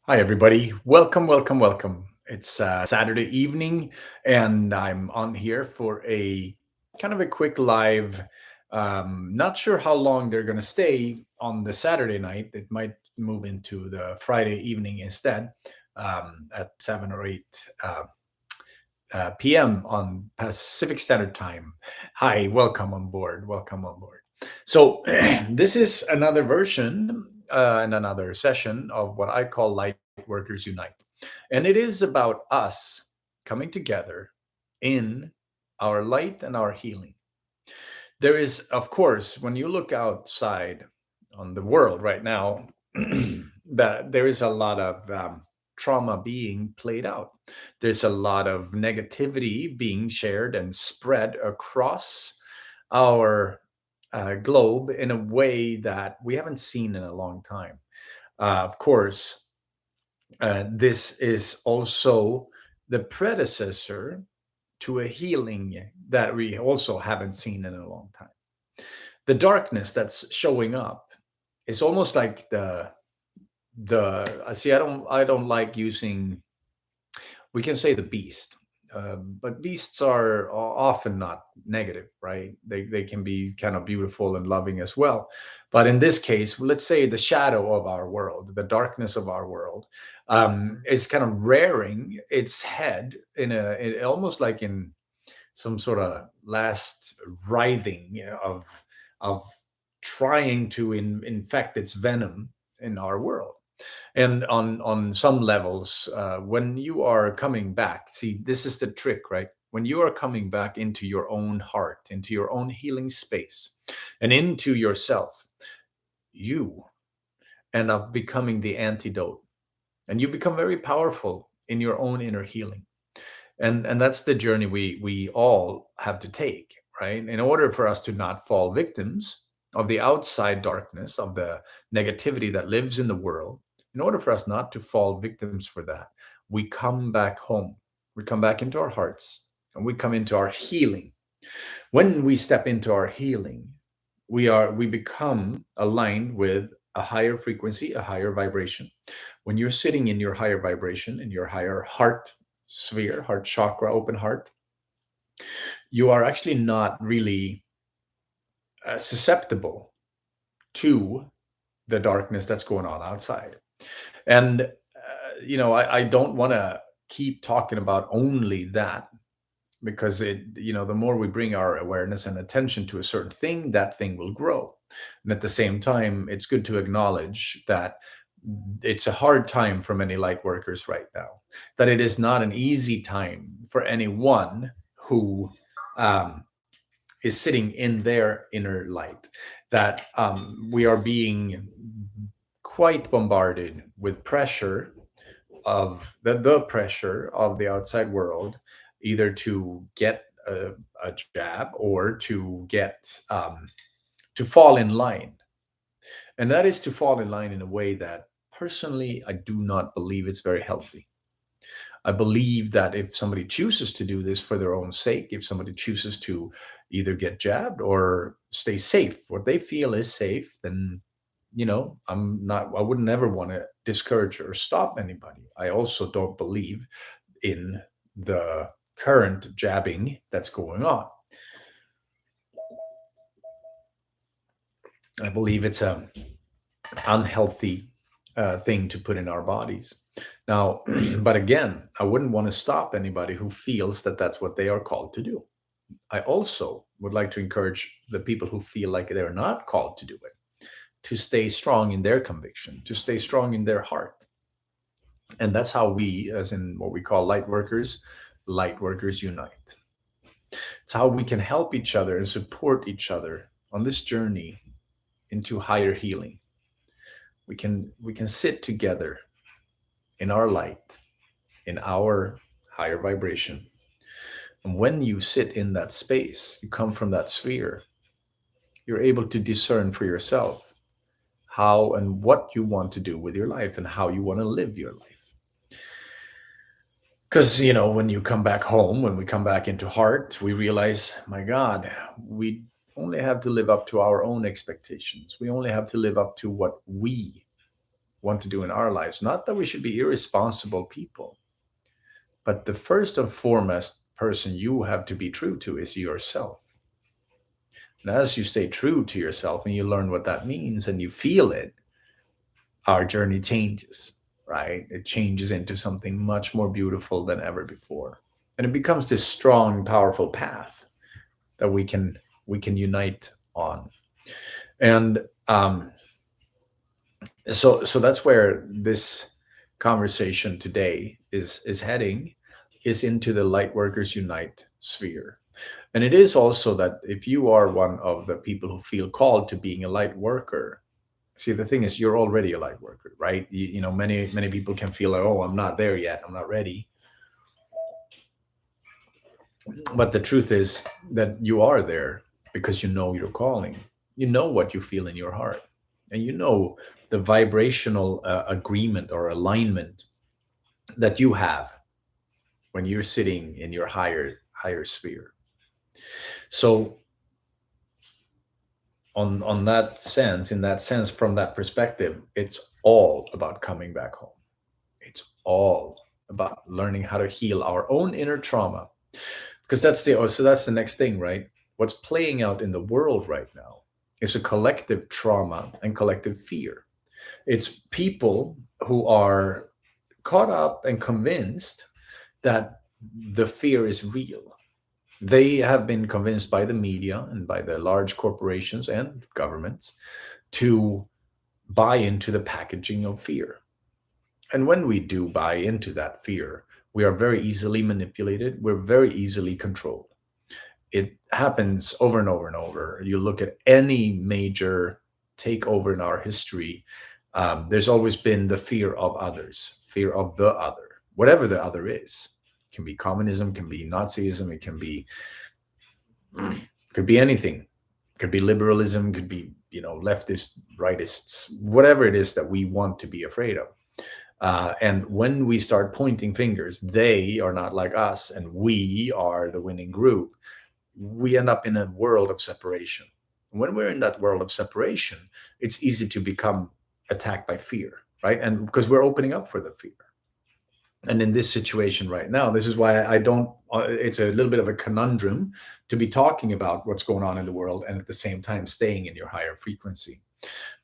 Hi, everybody. Welcome, welcome, welcome. It's Saturday evening, and I'm on here for a kind of a quick live. Not sure how long they're going to stay on the Saturday night. It might move into the Friday evening instead at 7 or 8 p.m. on Pacific Standard Time. Hi, welcome on board. Welcome on board. So, this is another version and another session of what I call Light Workers Unite. And it is about us coming together in our light and our healing. There is, of course, when you look outside on the world right now, that there is a lot of trauma being played out. There's a lot of negativity being shared and spread across our globe in a way that we haven't seen in a long time. Of course, this is also the predecessor to a healing that we also haven't seen in a long time. The darkness that's showing up is almost like the I see. I don't like using. We can say the beast, but beasts are often not negative, right? They can be kind of beautiful and loving as well. But in this case, let's say the shadow of our world, the darkness of our world, is kind of rearing its head almost like in some sort of last writhing, of trying to infect its venom in our world. And on some levels, when you are coming back, see, this is the trick, right? When you are coming back into your own heart, into your own healing space, and into yourself, you end up becoming the antidote, and you become very powerful in your own inner healing. And that's the journey we all have to take, right? In order for us to not fall victims of the outside darkness, of the negativity that lives in the world, in order for us not to fall victims for that, we come back home. We come back into our hearts, and we come into our healing. When we step into our healing, we become aligned with a higher frequency, a higher vibration. When you're sitting in your higher vibration, in your higher heart sphere, heart chakra, open heart, you are actually not really susceptible to the darkness that's going on outside. And I don't want to keep talking about only that, because the more we bring our awareness and attention to a certain thing, that thing will grow. And at the same time, it's good to acknowledge that it's a hard time for many light workers right now, that it is not an easy time for anyone who um, is sitting in their inner light, that we are being quite bombarded with pressure, of the pressure of the outside world, either to get a jab or to fall in line. And that is to fall in line in a way that personally I do not believe it's very healthy. I believe that if somebody chooses to do this for their own sake, if somebody chooses to either get jabbed or stay safe, what they feel is safe, then I would never want to discourage or stop anybody. I also don't believe in the current jabbing that's going on. I believe it's a unhealthy thing to put in our bodies. Now, but again, I wouldn't want to stop anybody who feels that that's what they are called to do. I also would like to encourage the people who feel like they're not called to do it to stay strong in their conviction, to stay strong in their heart. And that's how we, as in what we call light workers unite. It's how we can help each other and support each other on this journey into higher healing. We can sit together in our light, in our higher vibration. And when you sit in that space, you come from that sphere, you're able to discern for yourself how and what you want to do with your life and how you want to live your life. Because, when you come back home, when we come back into heart, we realize, my God, we only have to live up to our own expectations. We only have to live up to what we want to do in our lives. Not that we should be irresponsible people, but the first and foremost person you have to be true to is yourself. And as you stay true to yourself and you learn what that means and you feel it, our journey changes, right? It changes into something much more beautiful than ever before. And it becomes this strong, powerful path that we can unite on. And so that's where this conversation today is heading, is into the Lightworkers Unite sphere. And it is also that if you are one of the people who feel called to being a light worker, see, the thing is, you're already a light worker, right? Many people can feel like, oh, I'm not there yet, I'm not ready. But the truth is that you are there because you know your calling. You know what you feel in your heart, and you know the vibrational agreement or alignment that you have when you're sitting in your higher sphere. So on that sense, in that sense, from that perspective, it's all about coming back home. It's all about learning how to heal our own inner trauma, because that's the next thing, right? What's playing out in the world right now is a collective trauma and collective fear. It's people who are caught up and convinced that the fear is real. They have been convinced by the media and by the large corporations and governments to buy into the packaging of fear. And when we do buy into that fear, we are very easily manipulated, we're very easily controlled. It happens over and over and over. You look at any major takeover in our history, there's always been the fear of others, fear of the other, whatever the other is. It can be communism, can be Nazism, it can be could be anything. Could be liberalism, could be leftist, rightists, whatever it is that we want to be afraid of. And when we start pointing fingers, they are not like us, and we are the winning group. We end up in a world of separation. When we're in that world of separation, it's easy to become attacked by fear, right? And because we're opening up for the fear. And in this situation right now, this is why I don't, it's a little bit of a conundrum to be talking about what's going on in the world and at the same time staying in your higher frequency.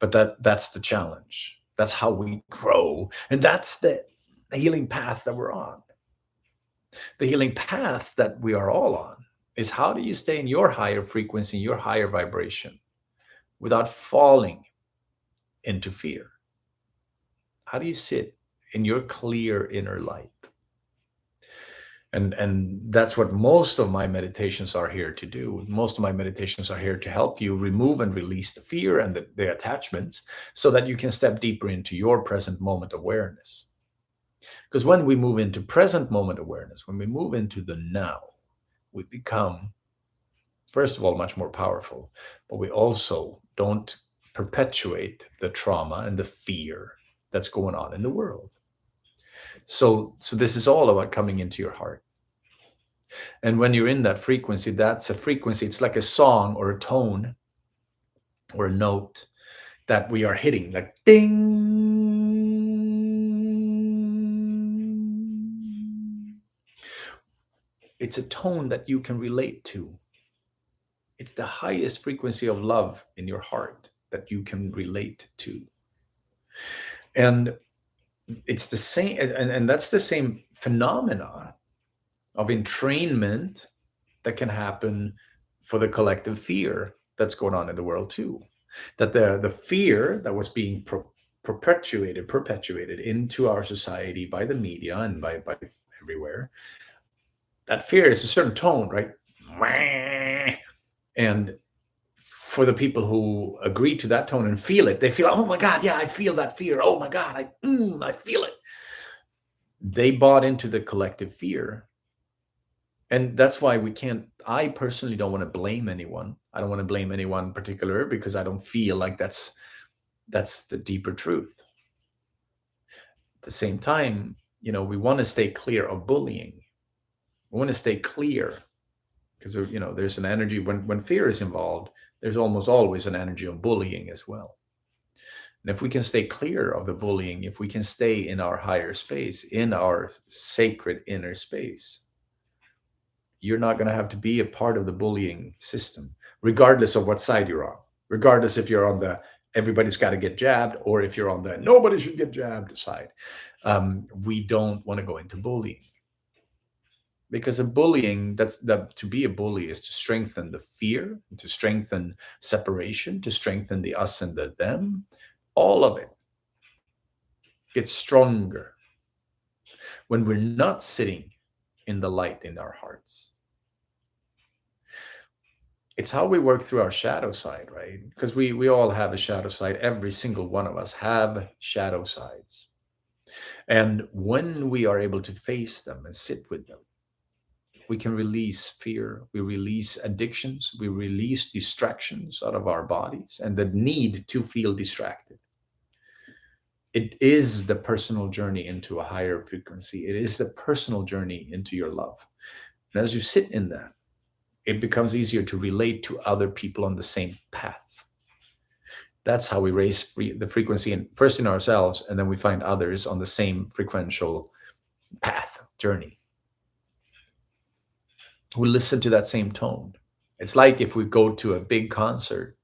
But that's the challenge. That's how we grow. And that's the healing path that we're on. The healing path that we are all on is, how do you stay in your higher frequency, your higher vibration, without falling into fear? How do you sit in your clear inner light? And that's what most of my meditations are here to do. Most of my meditations are here to help you remove and release the fear and the attachments, so that you can step deeper into your present moment awareness. Because when we move into present moment awareness, when we move into the now, we become, first of all, much more powerful, but we also don't perpetuate the trauma and the fear that's going on in the world. So this is all about coming into your heart. And when you're in that frequency, that's a frequency. It's like a song or a tone or a note that we are hitting, like ding. It's a tone that you can relate to. It's the highest frequency of love in your heart that you can relate to. And it's the same, and that's the same phenomena of entrainment that can happen for the collective fear that's going on in the world too. That the fear that was being perpetuated into our society by the media and by everywhere, that fear is a certain tone, right? And for the people who agree to that tone and feel it, they feel, oh my God, yeah, I feel that fear. Oh my God, I feel it. They bought into the collective fear. And that's why I personally don't want to blame anyone. I don't want to blame anyone in particular, because I don't feel like that's the deeper truth. At the same time, we want to stay clear of bullying. We want to stay clear, because there's an energy when fear is involved. There's almost always an energy of bullying as well. And if we can stay clear of the bullying, if we can stay in our higher space, in our sacred inner space, you're not going to have to be a part of the bullying system, regardless of what side you're on, regardless if you're on the everybody's got to get jabbed or if you're on the nobody should get jabbed side. We don't want to go into bullying because a bullying to be a bully is to strengthen the fear, to strengthen separation, to strengthen the us and the them. All of it gets stronger when we're not sitting in the light in our hearts. It's how we work through our shadow side, right? Because we all have a shadow side. Every single one of us have shadow sides. And when we are able to face them and sit with them, we can release fear, we release addictions, we release distractions out of our bodies and the need to feel distracted. It is the personal journey into a higher frequency. It is the personal journey into your love. And as you sit in that, it becomes easier to relate to other people on the same path. That's how we raise the frequency first in ourselves, and then we find others on the same frequential path journey who listen to that same tone. It's like if we go to a big concert,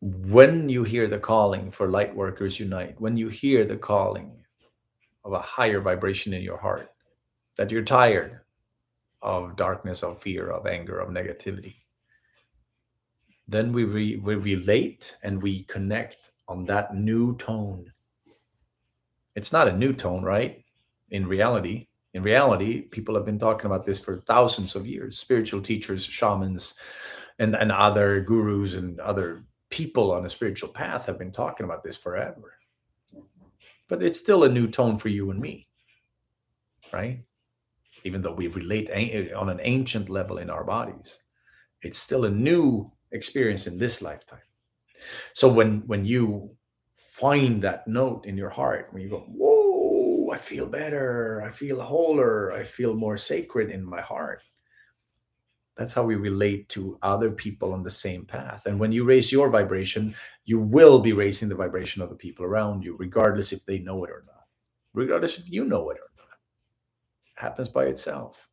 when you hear the calling for Light Workers Unite, when you hear the calling of a higher vibration in your heart, that you're tired of darkness, of fear, of anger, of negativity, then we relate and we connect on that new tone. It's not a new tone, right? In reality, people have been talking about this for thousands of years. Spiritual teachers, shamans, and other gurus and other people on a spiritual path have been talking about this forever. But it's still a new tone for you and me, right? Even though we relate on an ancient level in our bodies, it's still a new experience in this lifetime. So when you find that note in your heart, when you go, whoa, I feel better, I feel wholer, I feel more sacred in my heart. That's how we relate to other people on the same path. And when you raise your vibration, you will be raising the vibration of the people around you, regardless if they know it or not, regardless if you know it or not. It happens by itself.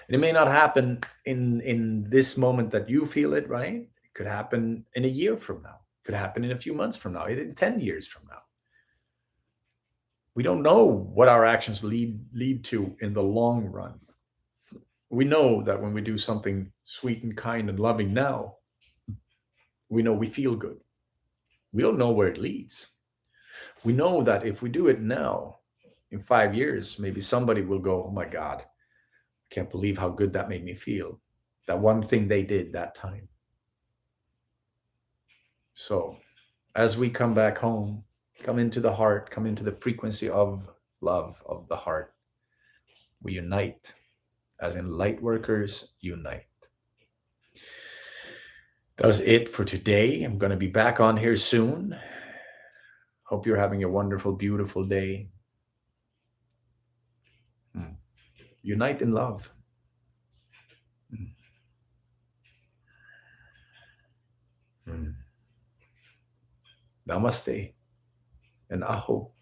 And it may not happen in this moment that you feel it, right? It could happen in a year from now. It could happen in a few months from now, in 10 years from now. We don't know what our actions lead to in the long run. We know that when we do something sweet and kind and loving now, we know we feel good. We don't know where it leads. We know that if we do it now, in 5 years, maybe somebody will go, oh my God, I can't believe how good that made me feel. That one thing they did that time. So as we come back home, come into the heart, come into the frequency of love of the heart, we unite, as in light workers unite. That was it for today. I'm going to be back on here soon. Hope you're having a wonderful, beautiful day. Unite in love. Namaste and aho.